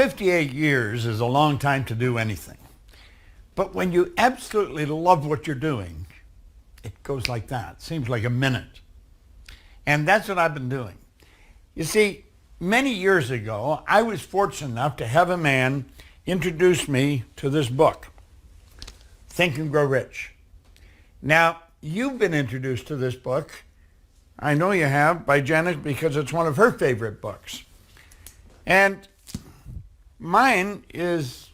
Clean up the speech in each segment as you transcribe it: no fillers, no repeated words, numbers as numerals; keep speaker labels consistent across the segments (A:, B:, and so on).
A: 58 years is a long time to do anything. But when you absolutely love what you're doing, it goes like that. It seems like a minute. And that's what I've been doing. You see, many years ago, I was fortunate enough to have a man introduce me to this book, Think and Grow Rich. Now, you've been introduced to this book. I know you have, by Janet, because it's one of her favorite books. And mine is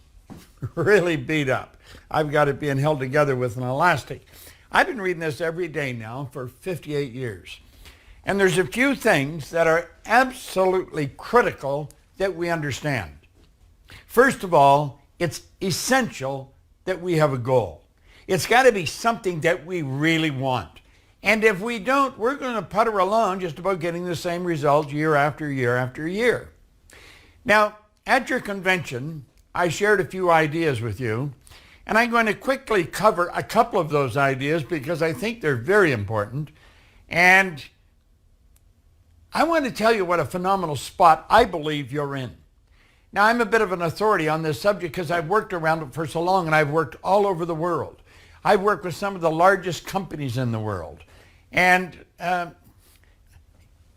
A: really beat up. I've got it being held together with an elastic. I've been reading this every day now for 58 years. And there's a few things that are absolutely critical that we understand. First of all, it's essential that we have a goal. It's got to be something that we really want. And if we don't, we're going to putter along just about getting the same results year after year after year. Now, at your convention, I shared a few ideas with you, and I'm going to quickly cover a couple of those ideas because I think they're very important. And I want to tell you what a phenomenal spot I believe you're in. Now, I'm a bit of an authority on this subject because I've worked around it for so long, and I've worked all over the world. I've worked with some of the largest companies in the world. And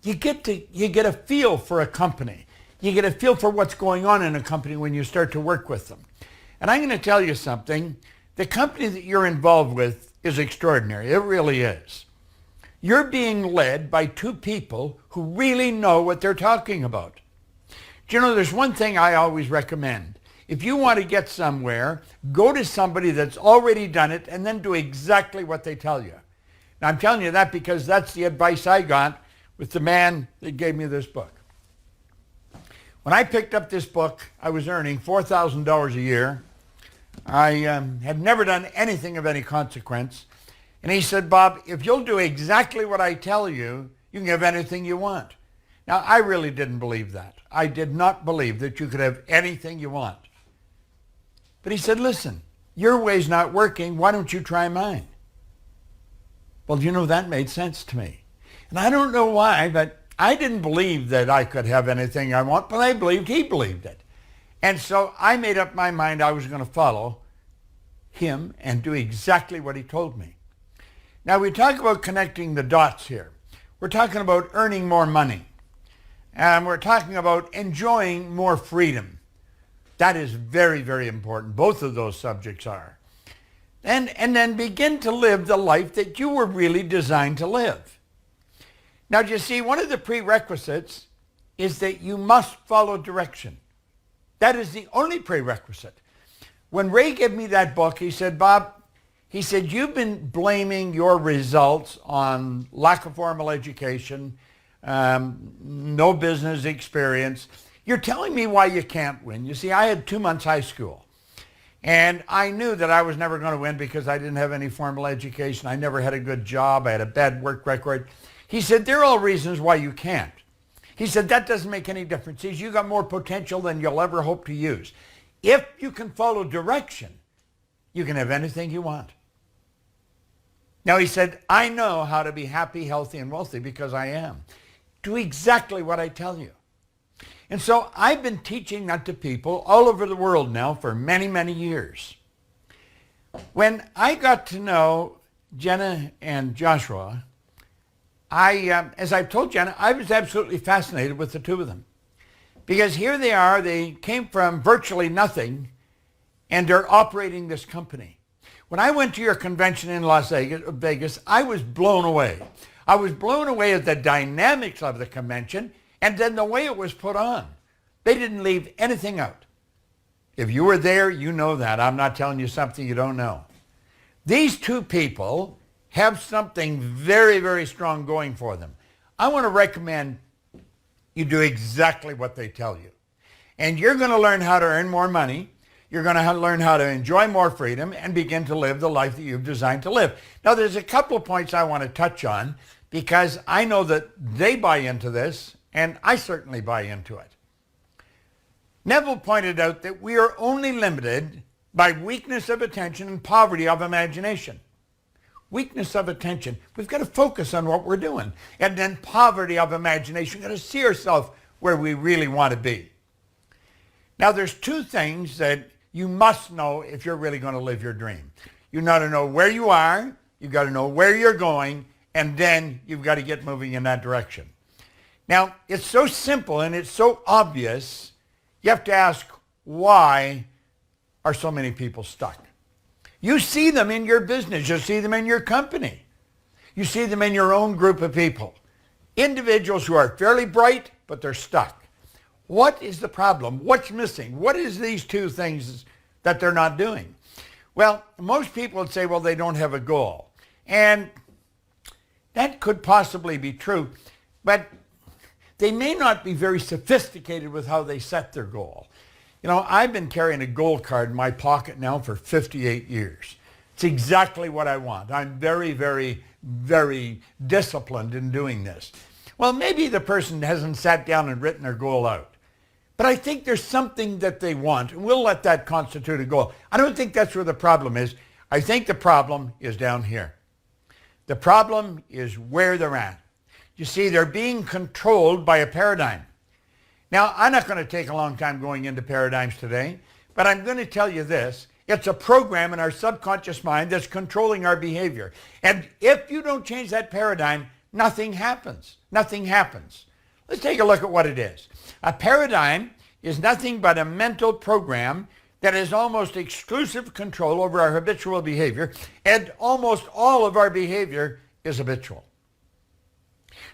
A: you get a feel for a company. You get a feel for what's going on in a company when you start to work with them. And I'm going to tell you something. The company that you're involved with is extraordinary. It really is. You're being led by two people who really know what they're talking about. Do you know, there's one thing I always recommend. If you want to get somewhere, go to somebody that's already done it and then do exactly what they tell you. Now, I'm telling you that because that's the advice I got with the man that gave me this book. When I picked up this book, I was earning $4,000 a year. I had never done anything of any consequence. And he said, Bob, if you'll do exactly what I tell you, you can have anything you want. Now, I really didn't believe that. I did not believe that you could have anything you want. But he said, listen, your way's not working. Why don't you try mine? Well, you know, that made sense to me. And I don't know why, but I didn't believe that I could have anything I want, but I believed he believed it. And so I made up my mind I was going to follow him and do exactly what he told me. Now, we talk about connecting the dots here. We're talking about earning more money. And we're talking about enjoying more freedom. That is very, very important. Both of those subjects are. And then begin to live the life that you were really designed to live. Now, do you see, one of the prerequisites is that you must follow direction. That is the only prerequisite. When Ray gave me that book, he said, Bob, he said, you've been blaming your results on lack of formal education, no business experience. You're telling me why you can't win. You see, I had 2 months high school. And I knew that I was never going to win because I didn't have any formal education. I never had a good job. I had a bad work record. He said, they're all reasons why you can't. He said, that doesn't make any difference. He said, you got more potential than you'll ever hope to use. If you can follow direction, you can have anything you want. Now, he said, I know how to be happy, healthy, and wealthy because I am. Do exactly what I tell you. And so I've been teaching that to people all over the world now for many, many years. When I got to know Jenna and Joshua, as I've told Jenna, I was absolutely fascinated with the two of them. Because here they are, they came from virtually nothing, and they're operating this company. When I went to your convention in Las Vegas, I was blown away. I was blown away at the dynamics of the convention and then the way it was put on. They didn't leave anything out. If you were there, you know that. I'm not telling you something you don't know. These two people have something very, very strong going for them. I want to recommend you do exactly what they tell you. And you're going to learn how to earn more money. You're going to learn how to enjoy more freedom and begin to live the life that you've designed to live. Now, there's a couple of points I want to touch on because I know that they buy into this, and I certainly buy into it. Neville pointed out that we are only limited by weakness of attention and poverty of imagination. Weakness of attention. We've got to focus on what we're doing. And then poverty of imagination. We've got to see ourselves where we really want to be. Now, there's two things that you must know if you're really going to live your dream. You got to know where you are, you got to know where you're going, and then you've got to get moving in that direction. Now, it's so simple and it's so obvious, you have to ask, why are so many people stuck? You see them in your business. You see them in your company. You see them in your own group of people. Individuals who are fairly bright, but they're stuck. What is the problem? What's missing? What is these two things that they're not doing? Well, most people would say, well, they don't have a goal. And that could possibly be true, but they may not be very sophisticated with how they set their goal. You know, I've been carrying a goal card in my pocket now for 58 years. It's exactly what I want. I'm very, very, very disciplined in doing this. Well, maybe the person hasn't sat down and written their goal out, but I think there's something that they want, and we'll let that constitute a goal. I don't think that's where the problem is. I think the problem is down here. The problem is where they're at. You see, they're being controlled by a paradigm. Now, I'm not going to take a long time going into paradigms today, but I'm going to tell you this. It's a program in our subconscious mind that's controlling our behavior. And if you don't change that paradigm, nothing happens. Nothing happens. Let's take a look at what it is. A paradigm is nothing but a mental program that has almost exclusive control over our habitual behavior, and almost all of our behavior is habitual.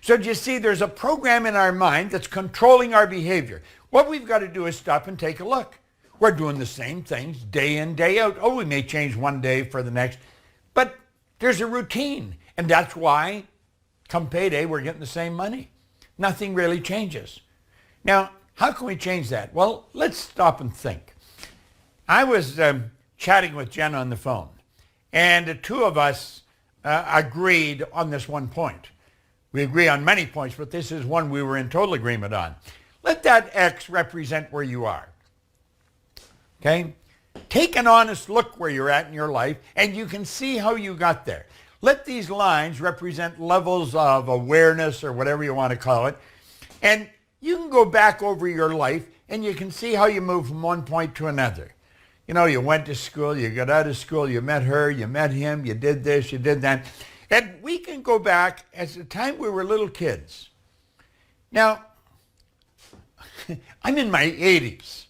A: So do you see, there's a program in our mind that's controlling our behavior. What we've got to do is stop and take a look. We're doing the same things day in, day out. Oh, we may change one day for the next, but there's a routine. And that's why come payday, we're getting the same money. Nothing really changes. Now, how can we change that? Well, let's stop and think. I was chatting with Jen on the phone, and the two of us agreed on this one point. We agree on many points, but this is one we were in total agreement on. Let that X represent where you are. Okay? Take an honest look where you're at in your life, and you can see how you got there. Let these lines represent levels of awareness or whatever you want to call it, and you can go back over your life, and you can see how you move from one point to another. You know, you went to school, you got out of school, you met her, you met him, you did this, you did that. And we can go back as the time we were little kids. Now, I'm in my 80s,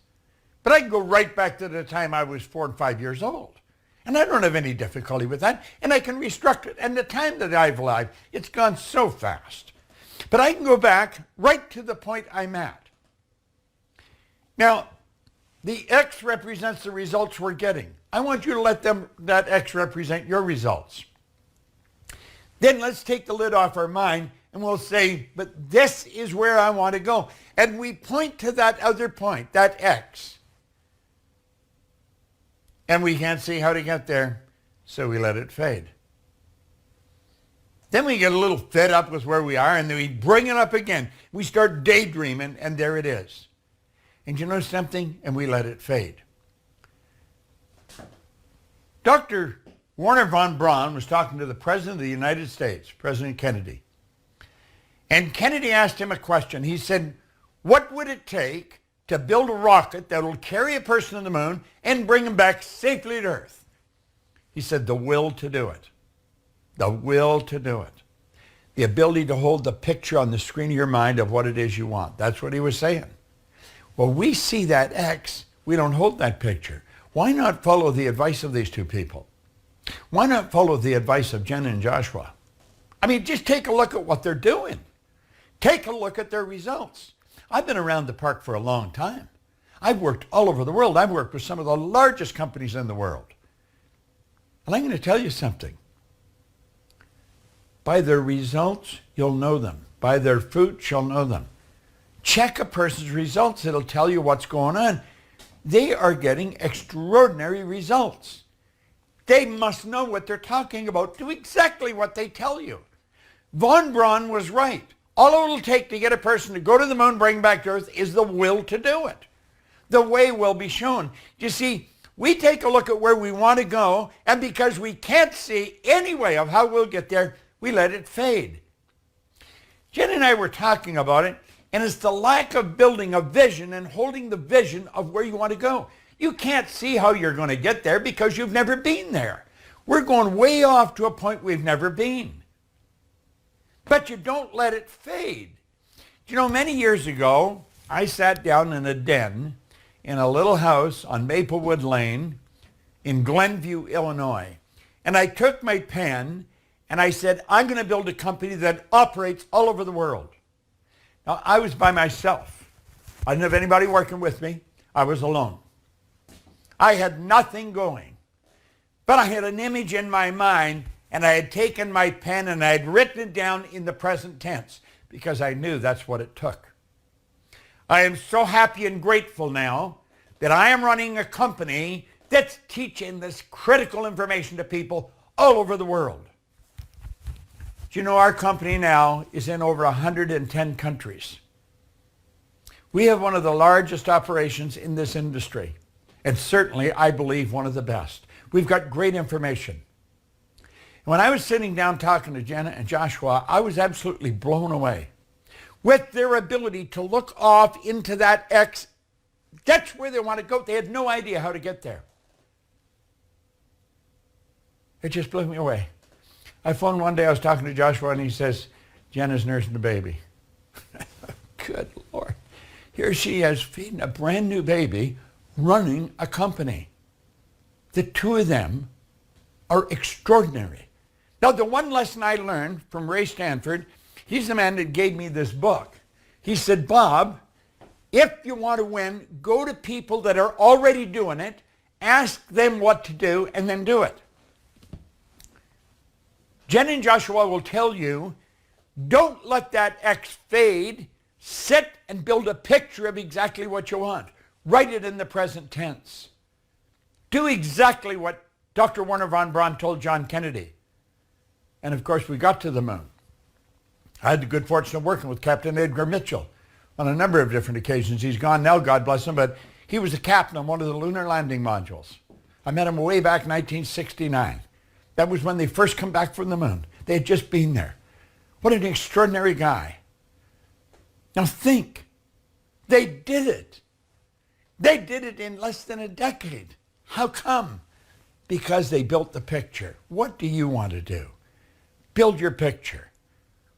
A: but I can go right back to the time I was 4 and 5 years old. And I don't have any difficulty with that. And I can restructure it. And the time that I've lived, it's gone so fast. But I can go back right to the point I'm at. Now, the X represents the results we're getting. I want you to let that X represent your results. Then let's take the lid off our mind and we'll say, but this is where I want to go. And we point to that other point, that X. And we can't see how to get there, so we let it fade. Then we get a little fed up with where we are, and then we bring it up again. We start daydreaming, and there it is. And you know something? And we let it fade. Dr. Wernher von Braun was talking to the President of the United States, President Kennedy. And Kennedy asked him a question. He said, what would it take to build a rocket that will carry a person to the moon and bring him back safely to Earth? He said, the will to do it. The will to do it. The ability to hold the picture on the screen of your mind of what it is you want. That's what he was saying. Well, we see that X. We don't hold that picture. Why not follow the advice of these two people? Why not follow the advice of Jen and Joshua? I mean, just take a look at what they're doing. Take a look at their results. I've been around the park for a long time. I've worked all over the world. I've worked with some of the largest companies in the world. And I'm going to tell you something. By their results, you'll know them. By their fruits, you'll know them. Check a person's results. It'll tell you what's going on. They are getting extraordinary results. They must know what they're talking about. Do exactly what they tell you. Von Braun was right. All it'll take to get a person to go to the moon, bring back to Earth, is the will to do it. The way will be shown. You see, we take a look at where we want to go, and because we can't see any way of how we'll get there, we let it fade. Jen and I were talking about it, And it's the lack of building a vision and holding the vision of where you want to go. You can't see how you're going to get there because you've never been there. We're going way off to a point we've never been. But you don't let it fade. You know, many years ago, I sat down in a den in a little house on Maplewood Lane in Glenview, Illinois. And I took my pen and I said, I'm going to build a company that operates all over the world. Now, I was by myself. I didn't have anybody working with me. I was alone. I had nothing going. But I had an image in my mind, and I had taken my pen and I had written it down in the present tense because I knew that's what it took. I am so happy and grateful now that I am running a company that's teaching this critical information to people all over the world. Do you know our company now is in over 110 countries. We have one of the largest operations in this industry, and certainly, I believe, one of the best. We've got great information. When I was sitting down talking to Jenna and Joshua, I was absolutely blown away with their ability to look off into that X. That's where they want to go. They had no idea how to get there. It just blew me away. I phoned one day, I was talking to Joshua, and he says, Jenna's nursing the baby. Good Lord. Here she is feeding a brand new baby, running a company. The two of them are extraordinary. Now, the one lesson I learned from Ray Stanford, he's the man that gave me this book. He said, Bob, if you want to win, go to people that are already doing it, ask them what to do, and then do it. Jen and Joshua will tell you, don't let that X fade. Sit and build a picture of exactly what you want. Write it in the present tense. Do exactly what Dr. Wernher von Braun told John Kennedy. And of course, we got to the moon. I had the good fortune of working with Captain Edgar Mitchell on a number of different occasions. He's gone now, God bless him, but he was a captain on one of the lunar landing modules. I met him way back in 1969. That was when they first come back from the moon. They had just been there. What an extraordinary guy. Now think, they did it. They did it in less than a decade. How come? Because they built the picture. What do you want to do? Build your picture.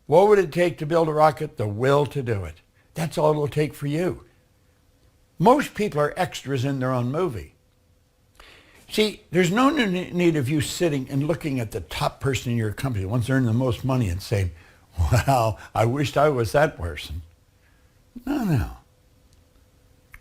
A: What would it take to build a rocket? The will to do it. That's all it'll take for you. Most people are extras in their own movie. See, there's no need of you sitting and looking at the top person in your company, the ones that earn the most money, and saying, wow, I wished I was that person. No.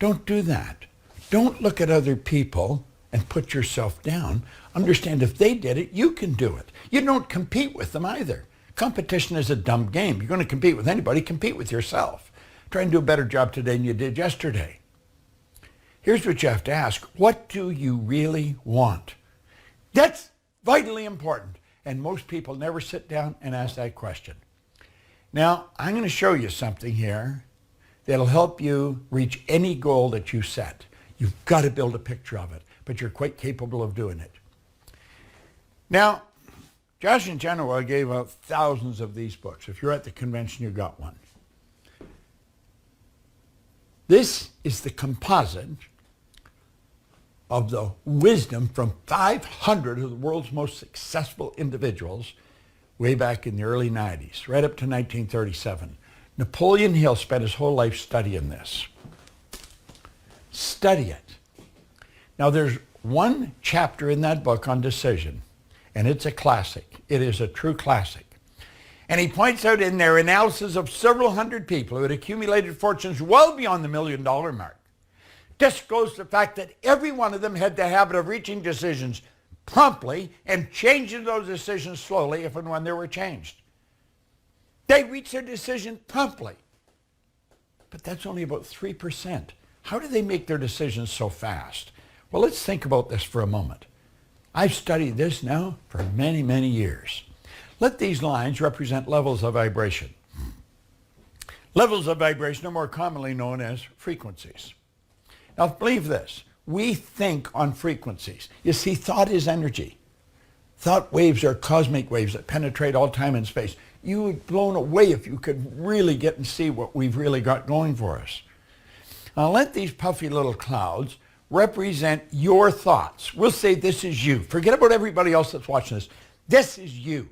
A: Don't do that. Don't look at other people and put yourself down. Understand if they did it, you can do it. You don't compete with them either. Competition is a dumb game. You're going to compete with anybody, compete with yourself. Try and do a better job today than you did yesterday. Here's what you have to ask. What do you really want? That's vitally important. And most people never sit down and ask that question. Now, I'm going to show you something here that'll help you reach any goal that you set. You've got to build a picture of it, but you're quite capable of doing it. Now, Josh and Jenna gave out thousands of these books. If you're at the convention, you got one. This is the composite of the wisdom from 500 of the world's most successful individuals way back in the early 90s, right up to 1937. Napoleon Hill spent his whole life studying this. Study it. Now, there's one chapter in that book on decision, and it's a classic. It is a true classic. And he points out in there analysis of several hundred people who had accumulated fortunes well beyond the $1 million mark. Disclosed the fact that every one of them had the habit of reaching decisions promptly and changing those decisions slowly if and when they were changed. They reach their decision promptly. But that's only about 3%. How do they make their decisions so fast? Well, let's think about this for a moment. I've studied this now for many, many years. Let these lines represent levels of vibration. Levels of vibration are more commonly known as frequencies. Now, believe this. We think on frequencies. You see, thought is energy. Thought waves are cosmic waves that penetrate all time and space. You would be blown away if you could really get and see what we've really got going for us. Now let these puffy little clouds represent your thoughts. We'll say this is you. Forget about everybody else that's watching this. This is you.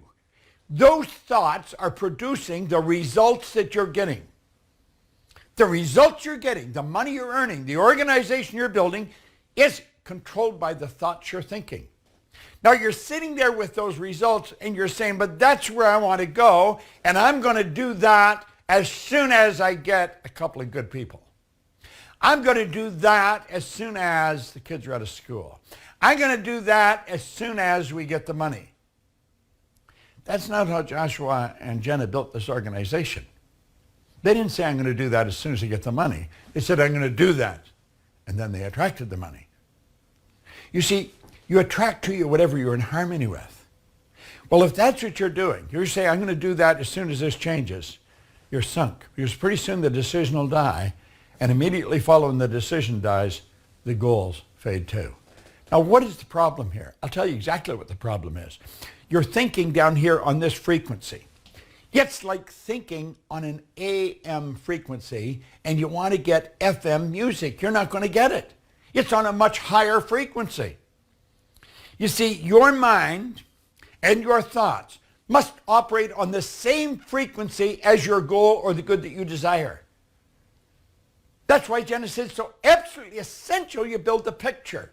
A: Those thoughts are producing the results that you're getting. The results you're getting, the money you're earning, the organization you're building is controlled by the thoughts you're thinking. Now you're sitting there with those results and you're saying, but that's where I want to go, and I'm going to do that as soon as I get a couple of good people. I'm going to do that as soon as the kids are out of school. I'm going to do that as soon as we get the money. That's not how Joshua and Jenna built this organization. They didn't say, I'm going to do that as soon as I get the money. They said, I'm going to do that. And then they attracted the money. You see, you attract to you whatever you're in harmony with. Well, if that's what you're doing, you say, I'm going to do that as soon as this changes, you're sunk. Because pretty soon the decision will die, and immediately following the decision dies, the goals fade too. Now, what is the problem here? I'll tell you exactly what the problem is. You're thinking down here on this frequency. It's like thinking on an AM frequency, and you want to get FM music. You're not going to get it. It's on a much higher frequency. You see, your mind and your thoughts must operate on the same frequency as your goal or the good that you desire. That's why Genesis is so absolutely essential you build the picture.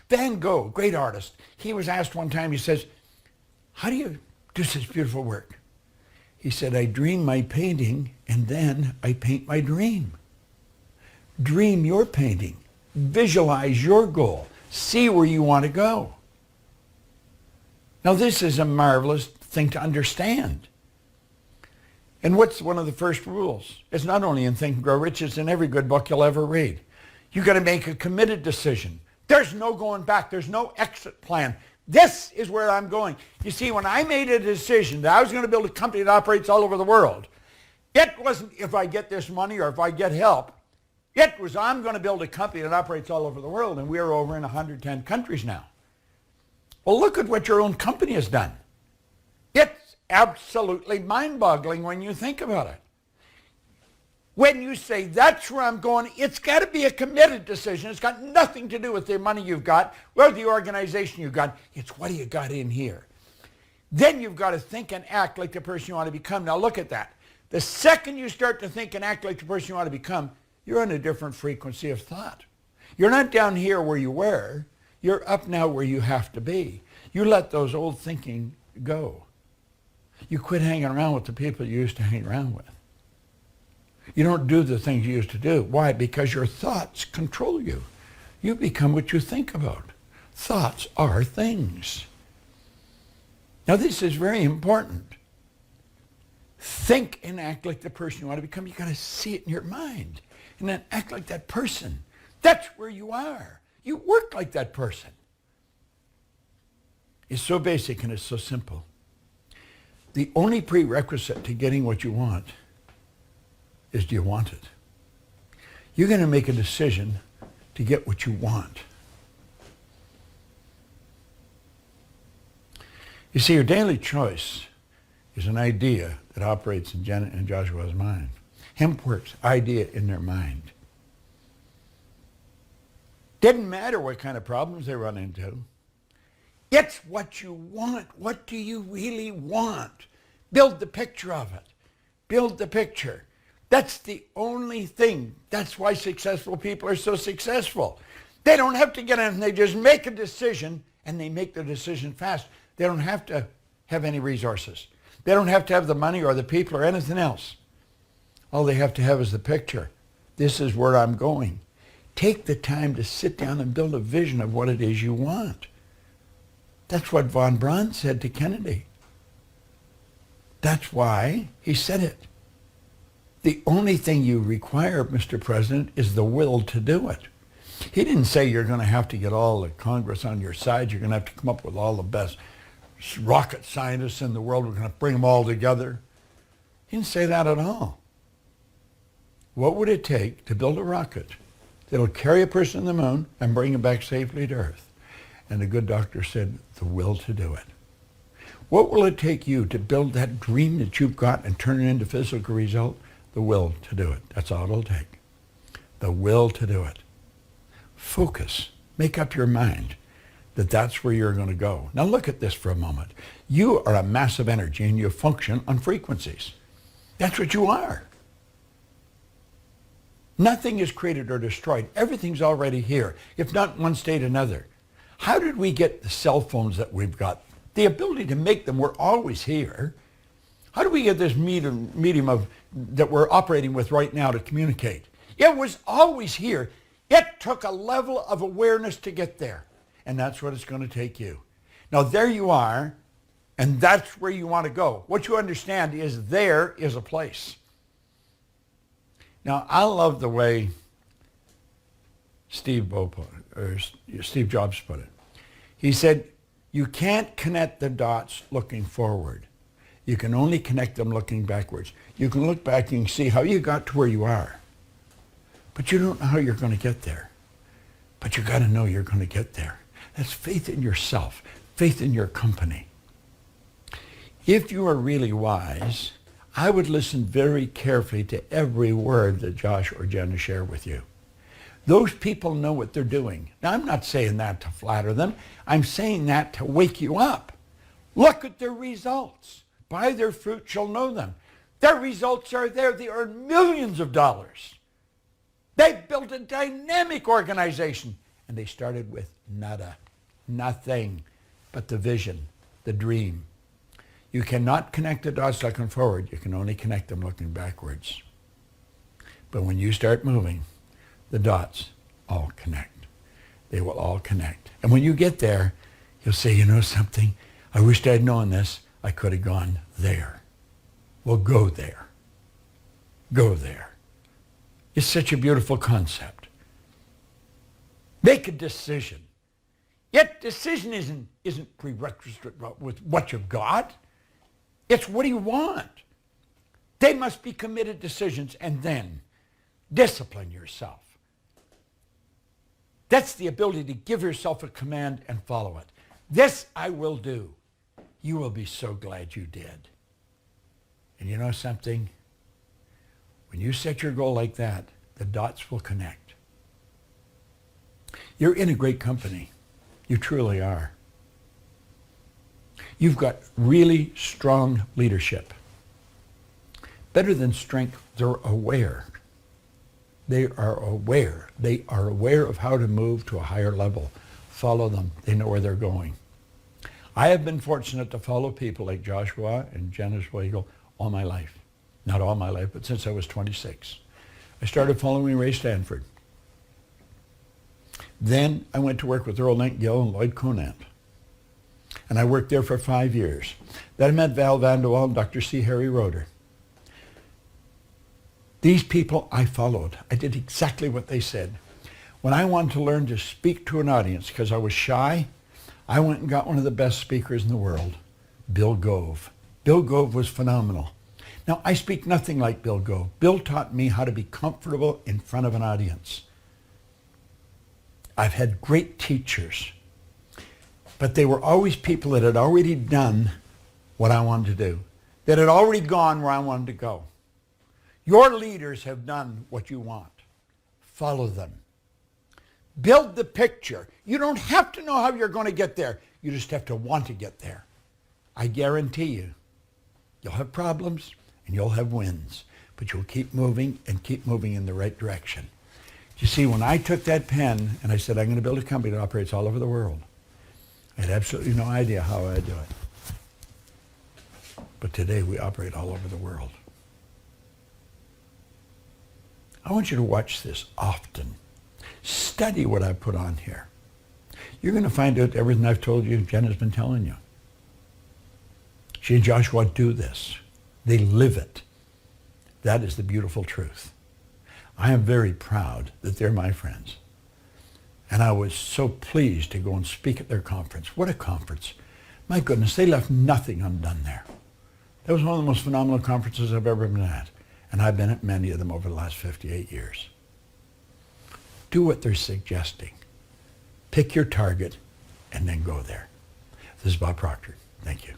A: Van Gogh, great artist, he was asked one time, he says, how do you do such beautiful work? He said, I dream my painting and then I paint my dream. Dream your painting. Visualize your goal. See where you want to go. Now this is a marvelous thing to understand. And what's one of the first rules? It's not only in Think and Grow Rich, it's in every good book you'll ever read. You've got to make a committed decision. There's no going back. There's no exit plan. This is where I'm going. You see, when I made a decision that I was going to build a company that operates all over the world, it wasn't if I get this money or if I get help. It was I'm going to build a company that operates all over the world, and we're over in 110 countries now. Well, look at what your own company has done. It's absolutely mind-boggling when you think about it. When you say, that's where I'm going, it's got to be a committed decision. It's got nothing to do with the money you've got or the organization you've got. It's what do you got in here. Then you've got to think and act like the person you want to become. Now look at that. The second you start to think and act like the person you want to become, you're on a different frequency of thought. You're not down here where you were. You're up now where you have to be. You let those old thinking go. You quit hanging around with the people you used to hang around with. You don't do the things you used to do. Why? Because your thoughts control you. You become what you think about. Thoughts are things. Now this is very important. Think and act like the person you want to become. You got to see it in your mind. And then act like that person. That's where you are. You work like that person. It's so basic and it's so simple. The only prerequisite to getting what you want is, do you want it? You're going to make a decision to get what you want. You see, your daily choice is an idea that operates in Janet and Joshua's mind. Hempworks, idea in their mind. Didn't matter what kind of problems they run into. It's what you want. What do you really want? Build the picture of it. Build the picture. That's the only thing. That's why successful people are so successful. They don't have to get in. They just make a decision, and they make the decision fast. They don't have to have any resources. They don't have to have the money or the people or anything else. All they have to have is the picture. This is where I'm going. Take the time to sit down and build a vision of what it is you want. That's what von Braun said to Kennedy. That's why he said it. The only thing you require, Mr. President, is the will to do it. He didn't say you're going to have to get all the Congress on your side. You're going to have to come up with all the best rocket scientists in the world. We're going to bring them all together. He didn't say that at all. What would it take to build a rocket that'll carry a person to the moon and bring him back safely to Earth? And the good doctor said, the will to do it. What will it take you to build that dream that you've got and turn it into physical result? The will to do it. That's all it'll take. The will to do it. Focus. Make up your mind that that's where you're going to go. Now look at this for a moment. You are a massive energy and you function on frequencies. That's what you are. Nothing is created or destroyed. Everything's already here, if not in one state, another. How did we get the cell phones that we've got? The ability to make them were always here. How do we get this medium of that we're operating with right now to communicate? It was always here. It took a level of awareness to get there. And that's what it's going to take you. Now there you are, and that's where you want to go. What you understand is there is a place. Now I love the way Steve Jobs put it. He said, you can't connect the dots looking forward. You can only connect them looking backwards. You can look back and see how you got to where you are. But you don't know how you're going to get there. But you got to know you're going to get there. That's faith in yourself, faith in your company. If you are really wise, I would listen very carefully to every word that Josh or Jenna share with you. Those people know what they're doing. Now, I'm not saying that to flatter them. I'm saying that to wake you up. Look at their results. By their fruit you'll know them. Their results are there. They earn millions of dollars. They built a dynamic organization. And they started with nada, nothing but the vision, the dream. You cannot connect the dots looking forward. You can only connect them looking backwards. But when you start moving, the dots all connect. They will all connect. And when you get there, you'll say, you know something? I wished I'd known this. I could have gone there. Well, go there. Go there. It's such a beautiful concept. Make a decision. Yet decision isn't prerequisite with what you've got. It's what do you want? They must be committed decisions, and then discipline yourself. That's the ability to give yourself a command and follow it. This I will do. You will be so glad you did. And you know something? When you set your goal like that, the dots will connect. You're in a great company. You truly are. You've got really strong leadership. Better than strength, they're aware. They are aware. They are aware of how to move to a higher level. Follow them. They know where they're going. I have been fortunate to follow people like Joshua and Jenna Schwagel all my life. Not all my life, but since I was 26. I started following Ray Stanford. Then I went to work with Earl Nightingale and Lloyd Conant. And I worked there for 5 years. Then I met Val Vanderwall and Dr. C. Harry Roeder. These people I followed. I did exactly what they said. When I wanted to learn to speak to an audience because I was shy, I went and got one of the best speakers in the world, Bill Gove. Bill Gove was phenomenal. Now, I speak nothing like Bill Gove. Bill taught me how to be comfortable in front of an audience. I've had great teachers, but they were always people that had already done what I wanted to do, that had already gone where I wanted to go. Your leaders have done what you want. Follow them. Build the picture. You don't have to know how you're going to get there. You just have to want to get there. I guarantee you, you'll have problems and you'll have wins, but you'll keep moving and keep moving in the right direction. You see, when I took that pen and I said, I'm going to build a company that operates all over the world, I had absolutely no idea how I'd do it. But today we operate all over the world. I want you to watch this often. Study what I put on here. You're going to find out everything I've told you, Jenna's been telling you. She and Joshua do this. They live it. That is the beautiful truth. I am very proud that they're my friends. And I was so pleased to go and speak at their conference. What a conference. My goodness, they left nothing undone there. That was one of the most phenomenal conferences I've ever been at. And I've been at many of them over the last 58 years. Do what they're suggesting. Pick your target and then go there. This is Bob Proctor. Thank you.